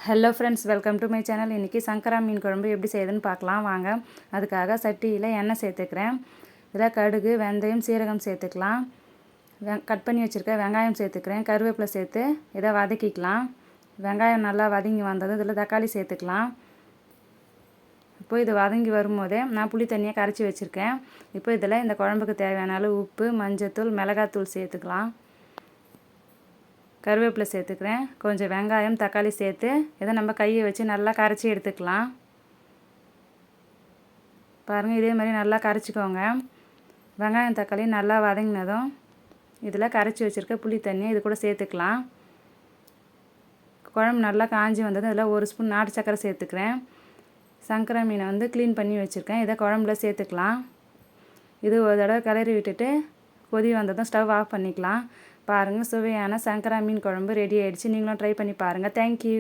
Hello friends, welcome to my channel. இன்றைக்கி சங்கரா மீன் குழம்பு எப்படி செய்யுதுன்னு பார்க்கலாம் வாங்க. அதுக்காக சட்டியில் எண்ணெய் சேர்த்துக்கிறேன். இதில் கடுகு, வெந்தயம், சீரகம் சேர்த்துக்கலாம். கட் பண்ணி வச்சுருக்க வெங்காயம் சேர்த்துக்கிறேன். கருவேப்பிலை சேர்த்து இதை வதக்கிக்கலாம். வெங்காயம் நல்லா வதங்கி வந்ததும் இதில் தக்காளி சேர்த்துக்கலாம். இப்போ இது வதங்கி வரும்போதே நான் புளி தண்ணியை கரைச்சி வச்சுருக்கேன். இப்போ இதில் இந்த குழம்புக்கு தேவையான அளவு உப்பு, மஞ்சத்தூள், மிளகாத்தூள் சேர்த்துக்கலாம். கருவேப்பிலை சேர்த்துக்கிறேன். கொஞ்சம் வெங்காயம், தக்காளி சேர்த்து இதை நம்ம கையை வச்சு நல்லா கரைச்சி எடுத்துக்கலாம். பாருங்கள், இதே மாதிரி நல்லா கரைச்சிக்கோங்க. வெங்காயம், தக்காளி நல்லா வதங்கினதும் இதில் கரைச்சி வச்சுருக்க புளி தண்ணியை இது கூட சேர்த்துக்கலாம். குழம்பு நல்லா காஞ்சி வந்ததும் இதில் 1 ஸ்பூன் நாட்டு சர்க்கரை சேர்த்துக்கிறேன். சங்கரா மீனை க்ளீன் பண்ணி வச்சுருக்கேன். இதை குழம்புல சேர்த்துக்கலாம். இது ஒரு தடவை கிளறி விட்டுட்டு கொதி வந்ததும் ஸ்டவ் ஆஃப் பண்ணிக்கலாம். பாருங்கள், சுவையான சங்கரா மீன் குழம்பு ரெடி ஆகிடுச்சு. நீங்களும் ட்ரை பண்ணி பாருங்கள். தேங்க்யூ.